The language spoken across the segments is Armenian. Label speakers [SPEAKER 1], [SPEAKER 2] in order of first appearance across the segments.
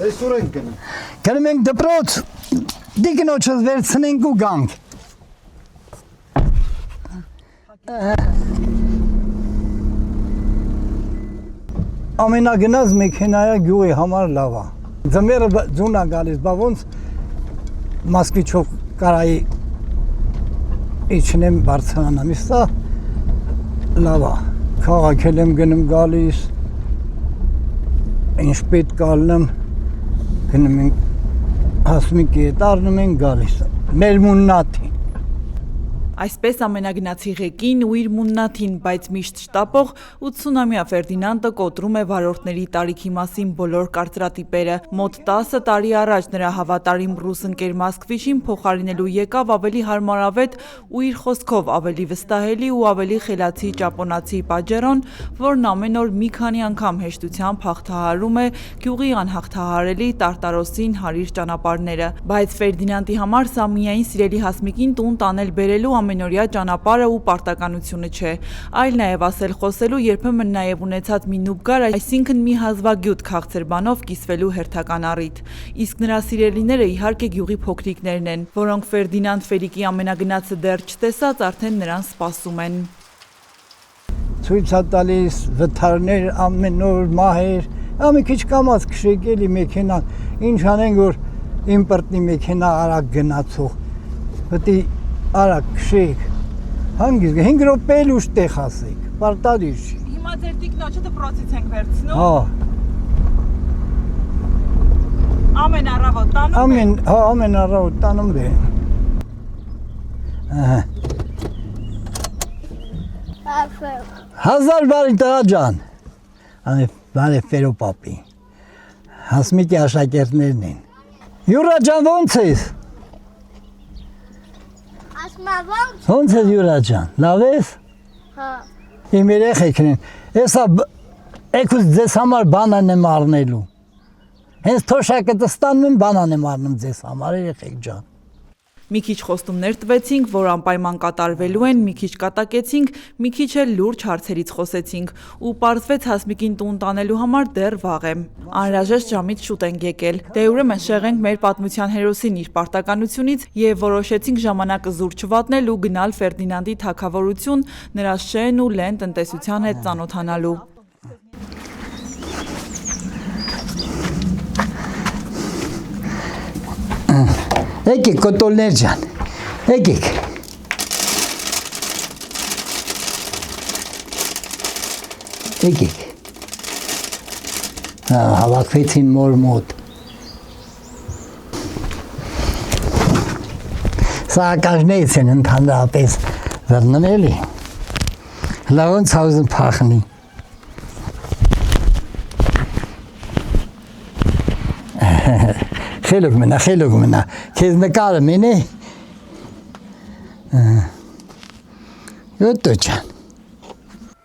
[SPEAKER 1] Այսօր ենք գնում։
[SPEAKER 2] Գնում ենք դպրոց, դիկնոջս վերցնենք ու գանք։ Ամենագնաց մեքենայա գյուղի համար լավ է։ Ձմեռը ձուն է գալիս, բա ոնց Մոսկվիչով կարայի իջնեմ բարձրանամ, սա լավ է։ Քաղաքել եմ գնում գալիս, ինչ պետք ալնեմ, գնում ենք հասմիկի հետ առնում ենք գալիս, մեր մուննաթին։
[SPEAKER 3] Այսպես ամենագնացի ղեկին ու իր մուննաթին, բայց միշտ շտապող 80-ամյա Ֆերդինանդը կոտրում է վարորդների տարիքի մասին բոլոր կարծրատիպերը։ Մոտ 10 տարի առաջ նրա հավատարիմ ռուս ընկեր Մոսկվիչին փոխարինելու եկավ ավելի հարմարավետ ու իր խոսքով ավելի վստահելի ու ավելի խելացի ճապոնացի Պաջերոն, որն ամեն օր մի քանի անգամ հեշտությամբ հաղթահարում է գյուղի անհաղթահարելի Տարտարոսին հարիր ճանապարհները։ Բայց Ֆերդինանդի համար սա միայն սիրելի հասմիկին տուն տանել բերելու ամենօրյա ճանապարհը ու պարտականությունը չէ, այլ նաև ասել խոսելու, երբեմն նաև ունեցած մի նուբգար, այսինքն մի հազվագյուտ քաղցր բանով կիսվելու հերթական առիթ։ Իսկ նրա սիրելիները իհարկե գյուղի փոքրիկներն են, որոնք Ֆերդինանդ Ֆերիկի ամենագնացը դեռ չտեսած արդեն նրան սպասում են։
[SPEAKER 2] Ցույց է տալիս վթարներ ամեն օր մահեր, մի քիչ կամած քշեք էլի մեքենան, ինչ անենք որ իմպորտնի մեքենա արագ գնացող, պետք է արագ քշեք, հանգիստ 5 րոպե էլ ուշ տեղ հասեք, պարտադիր չի։
[SPEAKER 3] Հիմա ձեր տիկնոջը դպրոցից ենք վերցնում։
[SPEAKER 2] Հա։
[SPEAKER 3] Ամեն առավոտ տանում եք։
[SPEAKER 2] Ամեն առավոտ տանում եմ։ Հազար բարի տղա ջան։ Բարի Ֆերո պապի։ Հասմիկի աշակերտներն են։ Յուրա ջան ո՞նց ես։ Ոնց ես Յուրա ջան, լավ ես։ Հա։ Իմ երեխեքն են, եսա եկուս ձեզ համար բանան եմ առնելու։ Հենց թոշակը ստանում եմ բանան եմ առնում ձեզ համար, երեխեք ջան։
[SPEAKER 3] Մի քիչ խոստումներ տվեցինք, որ անպայման կատարվելու են, մի քիչ կատակեցինք, մի քիչ էլ լուրջ հարցերից խոսեցինք ու պարզվեց հասմիկին տուն տանելու համար դեռ վաղ է։ Անհրաժեշտ ժամից շուտ ենք եկել։ Դե ուրեմն շեղենք մեր պատմության հերոսին իր պարտականությունից եւ որոշեցինք ժամանակը զուր չվատնել ու գնալ Ֆերդինանդի թագավորություն, նրա շեն ու լեն տնտեսության հետ ծանոթանալու։
[SPEAKER 2] Եկեք կոտոլներ ջան, եկեք։ Եկեք։ Հավաքվեցին մոր մոտ։ Սա ակաժներից են ընդհանրապես վերնում էլի։ Լավոնց հաուզն փախնի։ Խելոք մնա, քեզ նկարը մենե։ Յոտո ջան։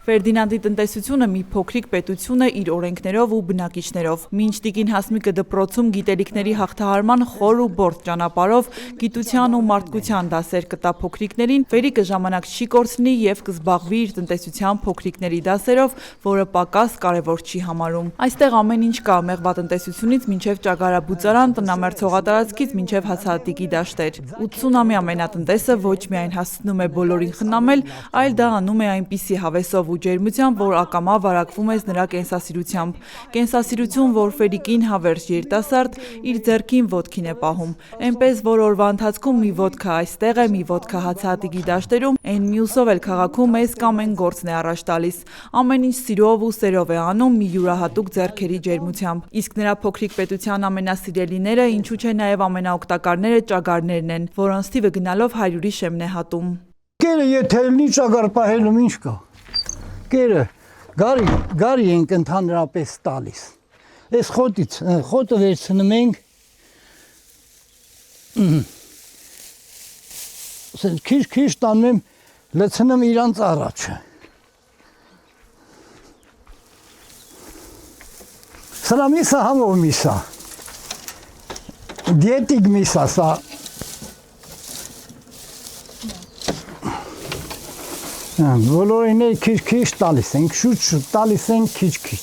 [SPEAKER 3] Ֆերդինանդի տնտեսությունը մի փոքրիկ պետություն է իր օրենքներով ու բնակիչներով։ Մինչ տիկին Հասմիկը դպրոցում գիտելիքների հաղթահարման խոր ու բորդ ճանապարհով գիտության ու մարդկության դասեր կտա փոքրիկներին, Ֆերիկը ժամանակ չի կորցնի եւ կզբաղվի իր տնտեսության փոքրիկների դասերով, որը պակաս կարևոր չի համարում։ Այստեղ ամեն ինչ կա, մեղվատնտեսությունից մինչև ճագարաբուծարան, տնամերձ հողատարածքից մինչև հացահատիկի դաշտեր։ 80-ամյա ամենատնտեսը ոչ միայն հասցնում է բոլորին խնամել, այլ դա անում է այնպիսի հավեսով ու ջերմությամբ, որ ակամա վարակվում ես նրա կենսասիրությամբ։ Կենսասիրություն, որ Ֆերիկին հավերժ երիտասարդ իր ձեռքին ոտքին է պահում։ Էնպես, որ օրվա ընթացքում մի ոտքա այստեղ է, մի ոտքա հացահատիկի դաշտերում, այն մյուսով էլ քաղաքում էս կամ այն գործն է առաջ տալիս։ Ամեն ինչ սիրով ու սերով է անում մի յուրահատուկ ձեռքերի ջերմությամբ։ Իսկ նրա փոքրիկ պետության ամենասիրելիները, ինչու՞ չէ նաև ամենաօգտակարները ճագարներն են, որոնց թիվը գնալով 100-ի շեմն է հատում։
[SPEAKER 2] Կերը եթե լինի ճագար պահելում ինչ կա։ Կերը գարի ենք ընդհանրապես տալիս։ Այս խոտը վերցնում ենք, քիչ տանում եմ, լցնում իրանց առաջը։ Սրա միսա համով միսա, դիետիկ միսա, սա բոլորին էլ քիչ տալիս ենք, շուտ տալիս ենք քիչ։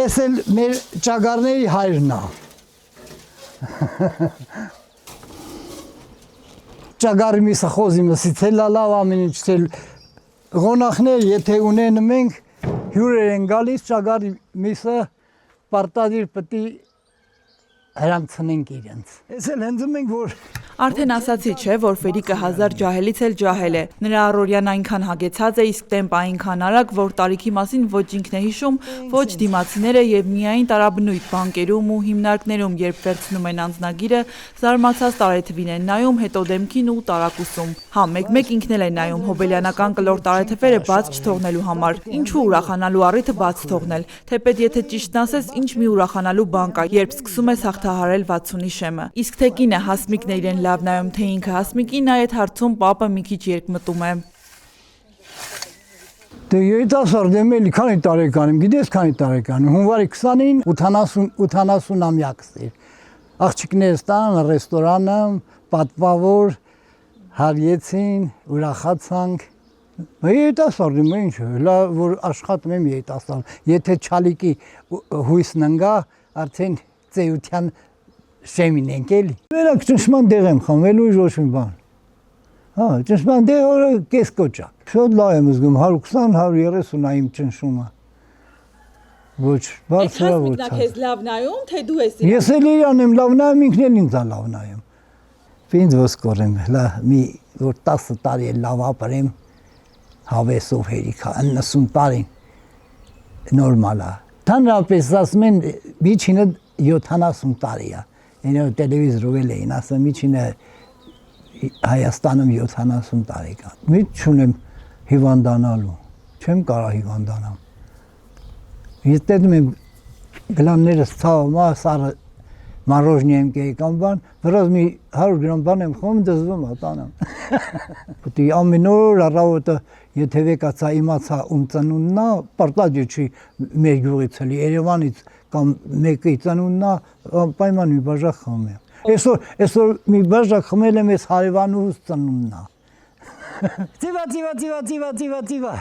[SPEAKER 2] Էս էլ մեր ճագարների հայրն է, Ճագարի միսը խոզի մսից էլ լավ ամեն ինչ էլ Ղոնախներ եթե ունեն մենք հյուրեր են գալիս ճագարի միսը պարտադիր պետք է հրանցնենք իրենց։ Ես էլ հենց մենք որ
[SPEAKER 3] Արդեն ասացի չէ, որ Ֆերիկը հազար ջահելից էլ ջահել է։ Նրա առօրյան այնքան հագեցած է, իսկ տեմպը այնքան արագ, որ տարիքի մասին ոչ ինքն է հիշում, ոչ դիմացիները եւ միայն տարաբնույթ բանկերում ու հիմնարկներում, երբ վերցնում են անձնագիրը, զարմացած տարեթվին են նայում, հետո դեմքին ու տարակուսում։ Հա, մեկ-մեկ ինքն էլ է նայում հոբելյանական կլոր տարեթվերը բաց չթողնելու համար։ Ինչու ուրախանալու առիթը բաց թողնել։ Թեպետ եթե ճիշտն ասես, ինչ մի ուրախանալու բան կա, երբ սկսում ես հաղթահարել 60-ի շեմը։ Իսկ թե կինը Հասմիկն է իրեն լավ նայում, թե ինքը Հասմիկին այդ հարցում պապը մի քիչ երկմտում է։
[SPEAKER 2] Դե երիտասարդ եմ էլի քանի տարեկան եմ, գիտես քանի տարեկան եմ, հունվարի 20-ին 80-ամյակս էր։ Աղջիկներս տան ռեստորանը, պատվավոր հարյեցին, ուրախացանք։ Երիտասարդ եմ, ինչ է, լավ որ աշխատում եմ երիտասարդ։ Եթե չալիկի հույսն ընկա, արդեն ծեյության շեմին ենք էլի։ Վերակ ճնշման դեղ եմ խմելու ոչ մի բան։ Հա, ճնշման դեղ օրը կես կոճակ։ Շատ լավ եմ զգում 120-130 այմ ճնշումը։ Ոչ, բարձր ոչ։
[SPEAKER 3] Հասմիկն քեզ լավ նայում, թե դու ես
[SPEAKER 2] Ես էլ իրան եմ լավ նայում, ինքն էլ ինձ լավ նայում։ Ինձ ոսկոր եմ, մի որ 10 տարի էլ լավ ապրեմ, հավեսով հերիքա, 90 տարին նորմալ է։ Թանրապես ասում են միջինը 70 տարի է։ Ինը տելևիզորով էլ էին ասում միջինը Հայաստանում 70 տարեկան։ Միջ չունեմ հիվանդանալու, չեմ կարող հիվանդանամ։ Ես դեմ եմ գլաններս ցավը, սարը մороженое եմ կեյկան բան, վրազ մի 100 գրամ բան եմ խոմ դզվում ատանամ։ Պետք է ամեն օր առավոտը եթե վեկացա իմացա ում ծնունդն է, պարտադիր չի մեր գյուղից էլի Երևանից կամ մեկի ծնունդն է, պայման մի բաժակ խմում եմ։ Այսօր մի բաժակ խմել եմ ես հարևանուհուս ծնունդն է։ Տիվա։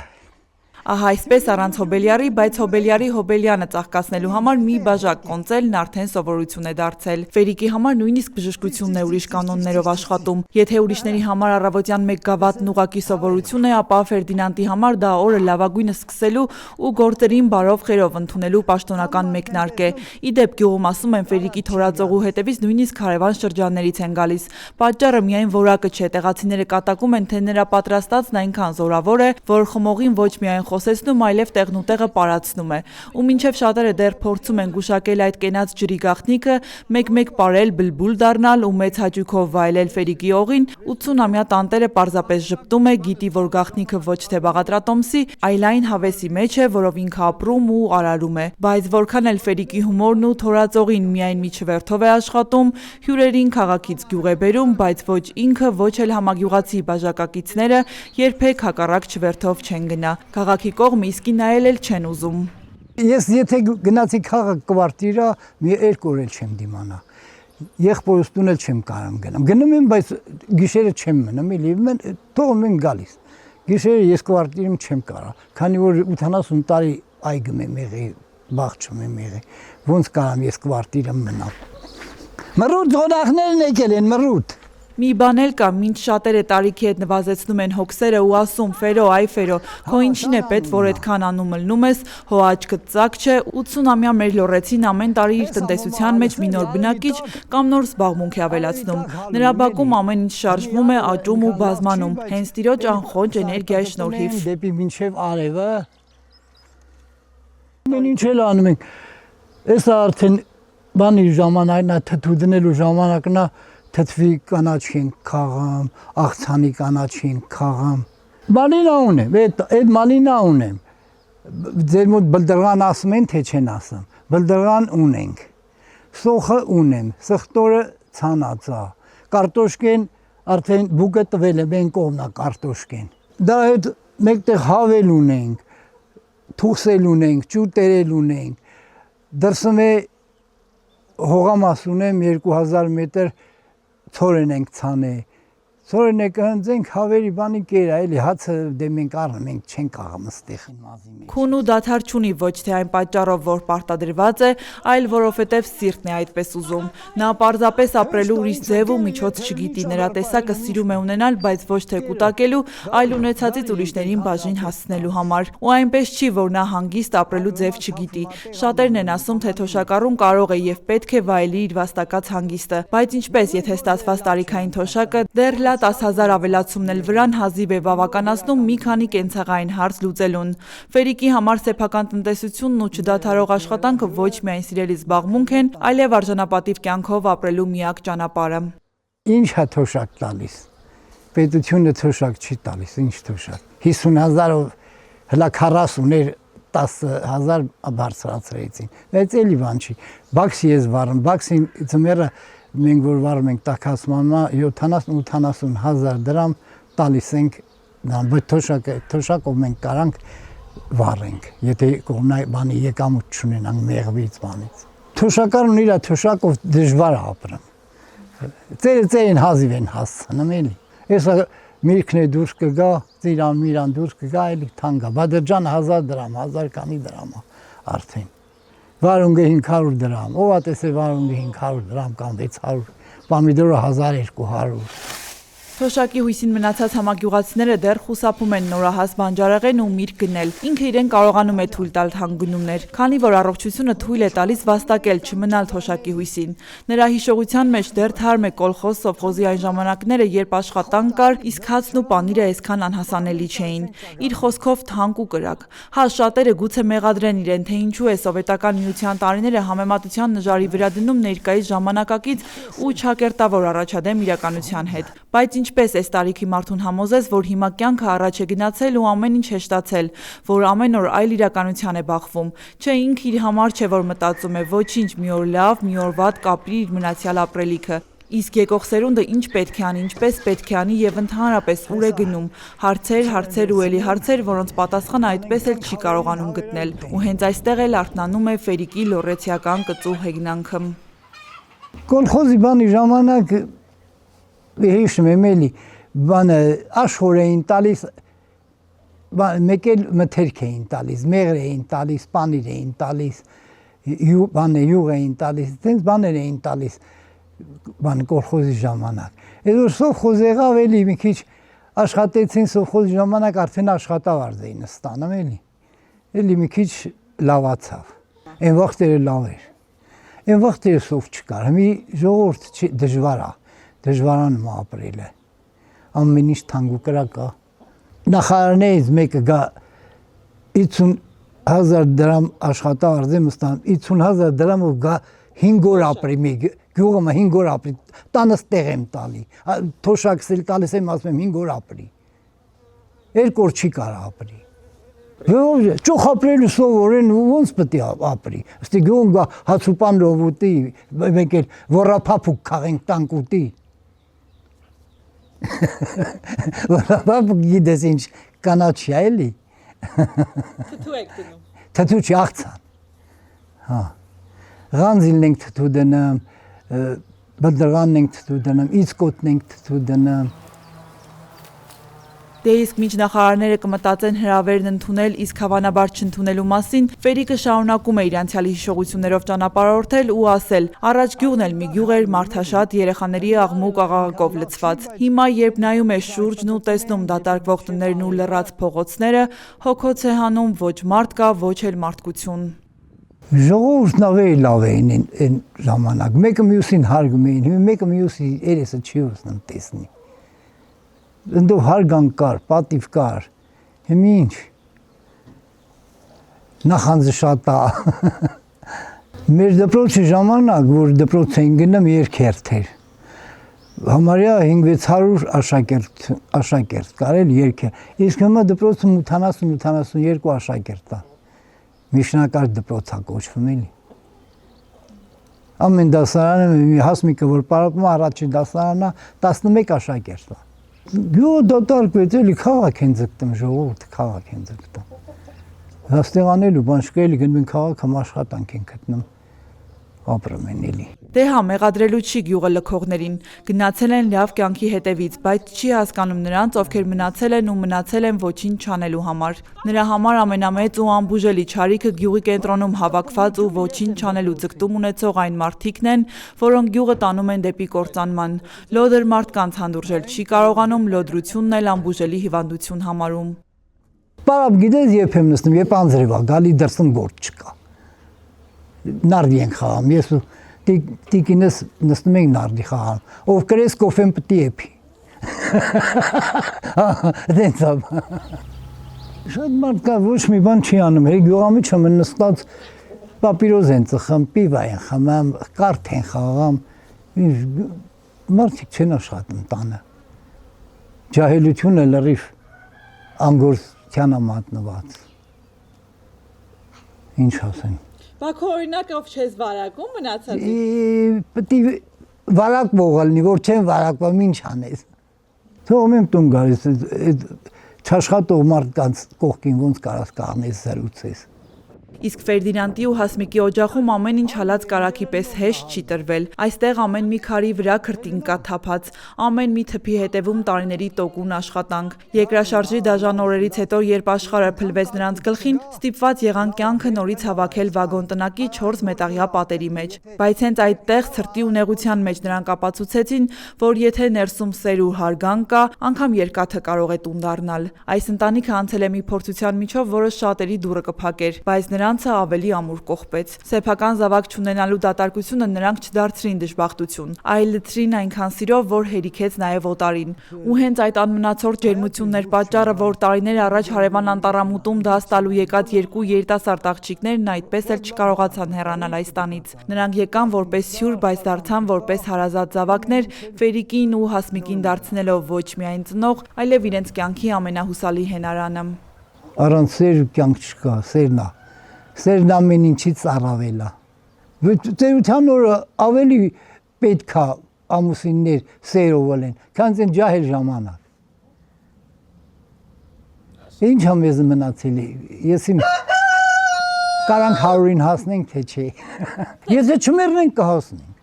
[SPEAKER 3] Ահա այսպես առանց հոբելյարի, բայց հոբելյանը ծաղկացնելու համար մի բաժակ կոնծելն արդեն սովորություն է դարձել։ Ֆերիկի համար նույնիսկ բժշկությունն է ուրիշ կանոններով աշխատում։ Եթե ուրիշների համար առավոտյան մեկ գավաթն ուղակի սովորություն է, ապա Ֆերդինանդի համար դա օրը լավագույնը սկսելու ու գործերին բարով խերով ընդունելու պաշտոնական մեկնարկ է։ Իդեպ գյուղում ասում են Ֆերիկի թորածողու հետևից նույնիսկ հարևան շրջաններից են գալիս։ Պատճառը միայն որակը չէ, տեղացիները կատակում են, թե նրա պատրաստածն այնքան զորավոր է, որ խմողին ոչ միայն խոսեցնում, այլև տեղնուտեղը պարացնում է։ Ու մինչև շատերը դեռ փորձում են գուշակել այդ կենաց ջրի գաղտնիքը, մեկ-մեկ պարել, բլբուլ դառնալ ու մեծ հաճույքով վայելել Ֆերիկի օղին, 80-ամյա տանտերը պարզապես ժպտում է, գիտի, որ գաղտնիքը ոչ թե բաղադրատոմսի, այլ այն հավեսի մեջ է, որով ինքը ապրում ու արարում է։ Բայց որքան էլ Ֆերիկի հումորն ու թորածողին միայն մի չվերթով է աշխատում, հյուրերին քաղաքից գյուղ է բերում, բայց ոչ ինքը, ոչ էլ համագյուղացի բաժակակիցները երբեք հակառակ չվերթով չեն գնա։ Քաղաքի կողմ իսկի նայել էլ չեն ուզում։
[SPEAKER 2] Ես եթե գնացի քաղաք կվարտիրա, մի 2 օր էլ չեմ դիմանա։ Եղբորս տուն էլ չեմ կարող գնամ։ Գնում եմ, բայց գիշերը չեմ մնում, էլի թողնում եմ գալիս։ Գիշերը ես կվարտիրում չեմ կարող, քանի որ 80 տարի այգում եմ եղել, բախչում եմ եղել։ Ոնց կարամ ես կվարտիրում մնամ։ Մռութ ղոնախներն եկել են, մռութ։
[SPEAKER 3] Մի բան էլ կա, մինչ շատերը տարիքի հետ նվազեցնում են հոգսերը ու ասում Ֆերո, այ Ֆերո, քո ինչին է պետք, որ այդքան անում ըլնում ես, հո աչքդ ծակ չէ, 80-ամյա մեր լոռեցին ամեն տարի իր տնտեսության մեջ մի նոր բնակիչ կամ նոր զբաղմունք է ավելացնում։ Նրա բակում ամեն ինչ շարժվում է, աճում ու բազմանում, հենց տիրոջ անխոճ էներգիայի շնորհիվ։
[SPEAKER 2] Դեպի մինչև արևը։ Մենք ինչ էլ անում ենք։ Այս արդեն բանի ժամանակն է, թթու դնելու ժամանակն է։ Թթվի կանաչին քաղամ, աղցանի կանաչին քաղամ։ Մալինա ունեմ, այդ մալինա ունեմ։ Ձեր մոտ բլդրղան ասում են, թե չեն ասում։ Բլդրղան ունենք։ Սոխը ունեմ, սխտորը ցանած է։ Կարտոշկեն արդեն բուկը տվել է, մենք կողմնա կարտոշկեն։ Դա հետ մեկտեղ հավել ունենք, թուխսել ունենք, ճուտերել ունենք։ Դրսում է հողամաս ունեմ 2000 մետր Թորեն ենք ցանել, Սորն է կհնձենք հավերի բանի կերա, էլի հացը դե մենք առնում ենք չենք կաղամ ստեղ։
[SPEAKER 3] Քուն ու դադար չունի ոչ թե այն պատճառով, որ պարտադրված է, այլ որովհետև սիրտն է այդպես ուզում։ Նա պարզապես ապրելու ուրիշ ձև ու միջոց չգիտի, նրա տեսակը սիրում է ունենալ, բայց ոչ թե կուտակելու, այլ ունեցածից ուրիշներին բաժին հասցնելու համար։ Ու այնպես չի, որ նա հանգիստ ապրելու ձև չգիտի։ Շատերն են ասում, թե թոշակառուն կարող է եւ պետք է վայելի իր վաստակած հանգիստը, բայց ինչպես, եթե ստացված տարիքային թոշակը դեռ լա 10,000 ավելացումն էլ վրան հազիվ է բավականացնում մի քանի կենցաղային հարց լուծելուն։ Ֆերիկի համար սեփական տնտեսությունն ու չդադարող աշխատանքը ոչ միայն սիրելի զբաղմունք են, այլև արժանապատիվ կյանքով ապրելու միակ ճանապարհը։
[SPEAKER 2] Ինչ է թոշակ տալիս։ Պետությունը թոշակ չի տալիս, ինչ թոշակ։ 50,000-ով հլա 40-ներ 10,000 բարձրացրեցին։ Բայց էլի բան չի։ Բաքսի ես վարում, բաքսի ծմերը մենք որ վարում ենք տաքացմանա 70-80,000 դրամ տալիս ենք, բայց թոշակով մենք կարանք վառենք, եթե կողմնայ բանի եկամուտ չունենանք մեղվից բանից։ Թոշակարն իր թոշակով դժվար է ապրում։ Ծերեն հազիվ են հասցնում էլի։ Էսա միրգն է դուրս կգա, ծիրան միրան դուրս կգա, էլի թանկա։ Բադրջան 1000 դրամ, 1000 քանի դրամ արդեն։ Վարունգը 500 դրամ, ով ատես է վարունգը 500 դրամ կամ 600, պամիդորը 1200։
[SPEAKER 3] Թոշակի հույսին մնացած համագյուղացիները դեռ խուսափում են նորահաս բանջարեղեն ու միրգ գնել։ Ինքը իրեն կարողանում է թույլ տալ հանգնումներ, քանի որ առողջությունը թույլ է տալիս վաստակել չմնալ թոշակի հույսին։ Նրա հիշողության մեջ դեռ թարմ է կոլխոզ սովխոզի այն ժամանակները, երբ աշխատանք կար, իսկ հացն ու պանիրը այսքան անհասանելի չէին։ Իր խոսքով թանկ ու կրակ։ Հա շատերը գուցե մեղադրեն իրեն, թե ինչու է սովետական միության տարիները համեմատության նժարի վրա դնում ներկայիս ժամանակակից ու չակերտավոր առաջադեմ իրականության հետ։ Բայց ինչպես այս տարիքի մարդուն համոզես, որ հիմա կյանքը առաջ է գնացել ու ամեն ինչ հեշտացել, որ ամեն օր այլ իրականության է բախվում։ Չէ, ինքը իր համար չէ, որ մտածում է, ոչինչ, մի օր լավ, մի օր վատ կապրի իր մնացյալ ապրելիքը։ Իսկ եկող սերունդը ինչ պետք է անի, ինչպես պետք է անի եւ ընդհանրապես ուր է գնում։ Հարցեր ու էլի հարցեր, որոնց պատասխանը այդպես էլ չի կարողանում գտնել։ Ու հենց այստեղ էլ արթնանում է Ֆերիկի լոռեցիական կծու հեգնանքը։
[SPEAKER 2] Կոլխոզի բանի ժամանակ հիշում եմ էլի, բանը աշխոր էին տալիս, մեկ էլ մթերք էին տալիս, մեղր էին տալիս, պանիր էին տալիս, յուղ էին տալիս, տենց բաներ էին տալիս, բան կոլխոզի ժամանակ։ Այդ որ սովխոզ եղավ էլի մի քիչ աշխատեցին սովխոզի ժամանակ արդեն աշխատավարձ էին ստանում էլի, էլի մի քիչ լավացավ, այն վաղտերը լավ էր, այն վաղտերը սով չկար, մի ժողովուրդ դժվար է, դժվարանում ապրել է, ամեն ինչ թանկ ու կրակ է։ Նախարարներից մեկը գա 50,000 դրամ աշխատավարձ եմ ստանում, 50,000 դրամով գա 5 օր ապրի մեկ, գյուղը 5 օր ապրի, տանս տեղ եմ տալի, թոշակս էլ տալիս եմ, ասում եմ 5 օր ապրի, 2 օր չի կարա ապրի։ Ճոխ ապրելու սովորեն ոնց պետք է ապրի, ստի գյուղում գա հացուպանով ուտի, մեկ էլ ոռափափուկ քաղենք տանք ուտի։ Ոռափափուկ գիտես ինչ կանաչ է էլի։
[SPEAKER 3] Թթու եք դնում։
[SPEAKER 2] Թթու չի աղցան։ Հա։ Ղանձիլն ենք թթու դնում, բլդրղանն ենք թթու դնում, իցկոտն ենք թթու դնում։
[SPEAKER 3] Դե իսկ միջ նախարարները կմտածեն հրավերն ընդունել, իսկ հավանաբար չընդունելու մասին, Ֆերիկը շարունակում է իր անցյալի հիշողություններով ճանապարհորդել ու ասել. առաջ գյուղն էլ մի գյուղ էր մարդաշատ երեխաների աղմուկ աղաղակով լցված։ Հիմա երբ նայում է շուրջն ու տեսնում դատարկվող տներն ու լռած փողոցները, հոգոց է հանում ոչ մարդ կա, ոչ էլ մարդկություն։
[SPEAKER 2] Ժողովուրդն ավելի լավ էին այն ժամանակ, մեկը մյուսին հարգում էին, հիմա մեկը մյուսի երեսը չի ուզում տեսնի։ Ընդով հարգանք կար, պատիվ կար, հիմա ինչ, նախանձը շատ է, մեր դպրոցի ժամանակ, որ դպրոց էին գնում երգերթ էր, համարյա 500-600 աշակերտ կար էլ երգեր, իսկ հիմա դպրոցում 80-82 աշակերտ է, միջնակարգ դպրոց է կոչվում էլի։ Ամեն դասարանը հասմիկը, որ պարապում առաջին դասարանն է, 11 աշակերտ է։ Գյուղը դատարկվեց էլի քաղաք են ձգտում, ժողովուրդը քաղաք են ձգտում։ Հաստեղանելու բան չկա էլի գնում են քաղաք, համ աշխատանք են գտնում։ ապրում են էլի։
[SPEAKER 3] Դե հա, մեղադրելու չի գյուղը լքողներին, գնացել են լավ կյանքի հետևից, բայց չի հասկանում նրանց, ովքեր մնացել են ու մնացել են ոչինչ չանելու համար։ Նրա համար ամենամեծ ու անբուժելի չարիքը գյուղի կենտրոնում հավաքված ու ոչինչ չանելու ձգտում ունեցող այն մարդիկն են, որոնք գյուղը տանում են դեպի կործանման։ Լոդր մարդկանց հանդուրժել չի կարողանում, լոդրությունն էլ անբուժելի հիվանդություն համարում։
[SPEAKER 2] Բարավ գիտես երբ եմ նստում, երբ անձրև է, գալի դրսում գործ չկա։ Նարդի ենք խաղում, ես ու տիկինս նստում ենք նարդի խաղում, ով կրես կոֆեն պտի էպի։ Դենց ամ։ Շատ մարդ կա ոչ մի բան չի անում, հե գյուղամիջը մն նստած պապիրոզ են ծխում, պիվա են խմում, կարթ են խաղում, մարդիկ չեն աշխատում տանը։ Ջահելությունը լրիվ անգործության մատնված։ Ինչ ասեմ։
[SPEAKER 3] Բա քո օրինակով չես վարակում մնացած։
[SPEAKER 2] Պետք է վարակվող լինի, որ չեն վարակվում, ինչ անես։ Թողում եմ տուն գալիս, չաշխատող մարդկանց կողքին ոնց կարաս կանգնես զրուցես։
[SPEAKER 3] Իսկ Ֆերդինանդի ու Հասմիկի օջախում ամեն ինչ հալած կարագի պես հեշտ չի տրվել։ Այստեղ ամեն մի քարի վրա քրտինք կա թափած, ամեն մի թփի հետևում տարիների տոկուն աշխատանք։ Երկրաշարժի դաժան օրերից հետո, երբ աշխարհը փլվեց նրանց գլխին, ստիպված եղան կյանքը նորից հավաքել վագոն տնակի 4 մետաղյա պատերի մեջ։ Բայց հենց այդտեղ ցրտի ու նեղության մեջ նրանք ապացուցեցին, որ եթե ներսում սեր ու հարգանք կա, անգամ երկաթը կարող է տուն դառնալ։ Այս ընտանիքը անցել է մի փորձության միջով, որը շատերի դուռը կփակեր, բայց նրանցը ավելի ամուր կողպեց։ Սեփական զավակ չունենալու դատարկությունը նրանք չդարձրին դժբախտություն, այլ լցրին այնքան սիրով, որ հերիքեց նաև օտարին։ Ու հենց այդ անմնացորդ ջերմությունն էր պատճառը, որ տարիներ առաջ հարևան անտառամուտում դաս տալու եկած 2 երիտասարդ աղջիկներն այդպես էլ չկարողացան հեռանալ այս տանից։ Նրանք եկան որպես հյուր, բայց դարձան որպես հարազատ զավակներ, Ֆերիկին ու Հասմիկին դարձնելով ոչ միայն ծնող, այլև իրենց կյանքի ամենահուսալի հենարանը։
[SPEAKER 2] Առանց սեր կյանք չկա, սերն է։ Սերն ամեն ինչից առավել է։ Ծերության օրը ավելի պետք է ամուսիններ սերով լինեն, քան այն ջահել ժամանակ։ Ինչ է մեզ մնացել է։ Ես իմ կարանք 100-ին հասնենք, թե չէ։ Եթե չմեռնենք կհասնենք։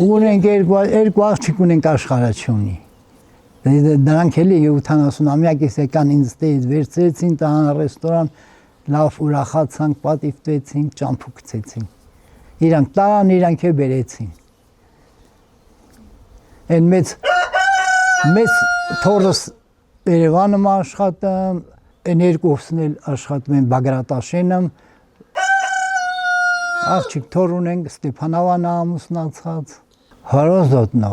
[SPEAKER 2] Ունենք երկու աղջիկ ունենք աշխարհը չունի։ Նրանք էլի 70-ամյակից եկան ինձ տեից վերցրեցին տան ռեստորան, լավ ուրախացանք, պատիվտվեցինք, ճամփու գցեցինք։ Իրանք տան, իրանք է բերեցին։ Այն մեծ թորս Երևանում աշխատում, այն երկուսն էլ աշխատում են Բագրատաշենում։ Աղջիկ թոր ունենք Ստեփանավան ամուսնացած։ Հարազատն է,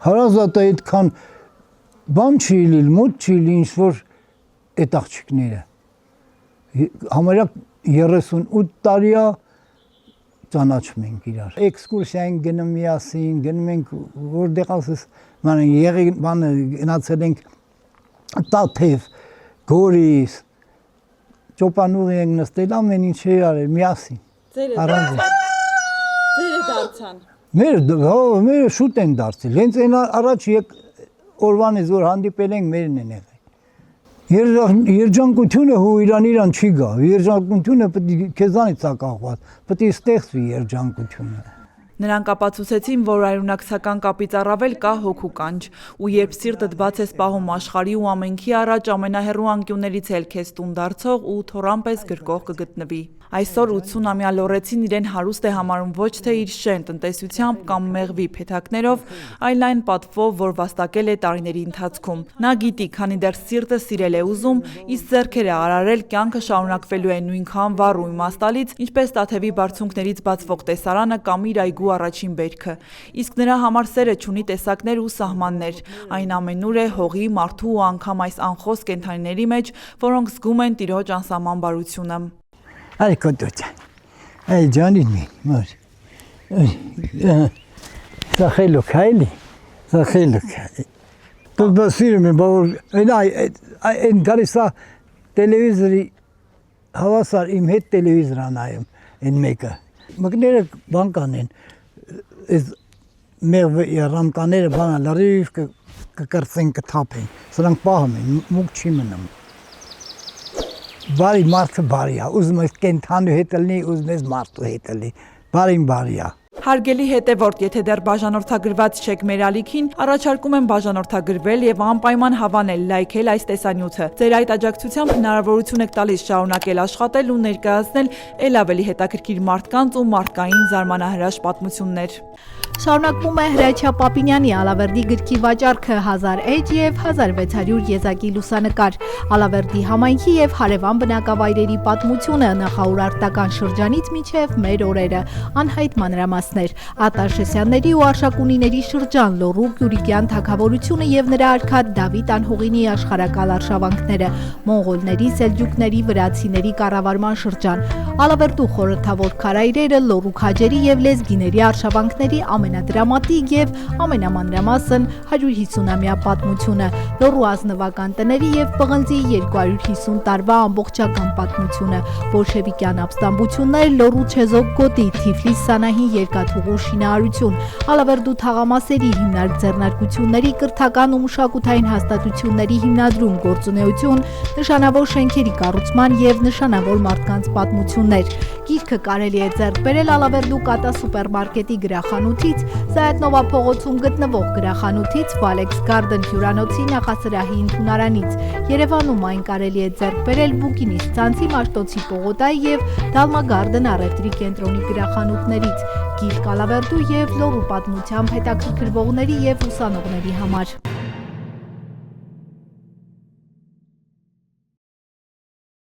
[SPEAKER 2] հարազատը այդքան բան չի լինել, մոտ չի լինել, ինչ որ այդ աղջիկները։ Համարյա 38 տարի է ճանաչում ենք իրար։ Էքսկուրսիա ենք գնում միասին, գնում ենք որտեղ ասես, բանը գնացել ենք Տաթև, Գորիս, Ճոպանուղի ենք նստել, ամեն ինչ է արել միասին։ Ձերը
[SPEAKER 3] դարձան։
[SPEAKER 2] Մեր շուտ են դարձել, հենց այն առաջ օրվանից որ հանդիպել ենք մերն են եղել։ Երջանկությունը հու իրան չի գա, երջանկությունը պետք է քեզանից է կախված, պետք է ստեղծվի երջանկությունը։
[SPEAKER 3] Նրանք ապացուցեցին, որ արյունակցական կապից առավել կա հոգու կանչ, ու երբ սիրտդ բաց ես պահում աշխարհի ու ամենքի առաջ, ամենահեռու անկյուններից էլ քեզ տուն դարձող ու թորան պես գրկող կգտնվի։ Այսօր 80-ամյա լոռեցին իրեն հարուստ է համարում ոչ թե իր շեն տնտեսությամբ կամ մեղվի փեթակներով, այլ այն պատվով, որ վաստակել է տարիների ընթացքում։ Նա գիտի, քանի դեռ սիրտը սիրել է ուզում, իսկ ձեռքերը արարել, կյանքը շարունակվելու է նույնքան վառ ու իմաստալից, ինչպես Տաթևի բարձունքներից բացվող տեսարանը կամ իր այգու առաջին բերքը։ Իսկ նրա համար սերը չունի տեսակներ ու սահմաններ։ Այն ամենուր է հողի, մարդու ու անգամ այս անխոս կենդանիների մեջ, որոնք զգում են տիրոջ անսահման բարությունը։
[SPEAKER 2] Ay kotocan. Ay Johnny mi, mor. Sahelo Kylie. Sahelo Kylie. Tu basirme bavur. En garisa televizori havasar imhet televizoranayım en meka. Magnere bankanen merve yaramkanere bana larif kartsen katapen. Srank pahamen mukchimenam. Բարի մարդը բարի է, ուզում ես կենթանու հետ լինի, ուզում ես մարդու հետ լինի, բարին։
[SPEAKER 3] Հարգելի հետևորդ, եթե դեռ բաժանորդագրված չեք մեր ալիքին, առաջարկում եմ բաժանորդագրվել եւ անպայման հավանել, լայքել այս տեսանյութը։ Ձեր այդ աջակցությամբ հնարավորություն եք տալիս շարունակել աշխատել ու ներկայացնել ել ավելի հետաքրքիր մարդկանց ու մարդկային զարմանահրաշ պատմություններ։
[SPEAKER 1] Շարունակվում է Հրաչյա Պապինյանի Ալավերդի գրքի վաճառքը 1000 էջ եւ 1600 եզակի լուսանկար։ Ալավերդի համայնքի եւ հարևան բնակավայրերի պատմությունը նախաուրարտական շրջանից մինչեւ մեր օրերը։ Անհայտ մանրամասներ, Ատաշեսյանների ու Արշակունիների շրջան, Լոռու Գյուրիկյան թագավորությունը եւ նրա արքա Դավիթ Անհողինի աշխարհակալ արշավանքները, մոնղոլների, սելջուկների, վրացիների կառավարման շրջան, Ալավերդու խորհրդավոր քարայրերը, Լոռու քաջերի եւ լեզգիների արշավանքների ամենադրամատիկ եւ ամենամանրամասն 150-ամյա պատմությունը, Լոռու ազնվական տների եւ պղնձի 250 տարվա ամբողջական պատմությունը, բոլշևիկյան ապստամբություններ, Լոռու Չեզոք գոտի, Թիֆլիս Սանահի երկաթուղու շինարարություն, Ալավերդու թաղամասերի հիմնարկ ձեռնարկությունների կրթական ու մշակութային հաստատությունների հիմնադրում, գործունեություն, նշանավոր շենքերի կառուցման եւ նշանավոր մարդկանց պատմություններ։ Գիրքը կարելի է ձեռք բերել Ալավերդու Կատա սուպերմարկետի գրախանութից, Զայաթնովա փողոցում գտնվող գրախանութից, Valex Garden հյուրանոցի նախասրահի ընդունարանից։ Երևանում այն կարելի է ձեռք բերել Բուկինիստ ցանցի Մաշտոցի պողոտայի եւ Դալմա Garden առևտրի կենտրոնի գրախանութներից։ Գիրք Ալավերդու եւ Լոռու պատմությամբ հետաքրքրվողների եւ ուսանողների համար։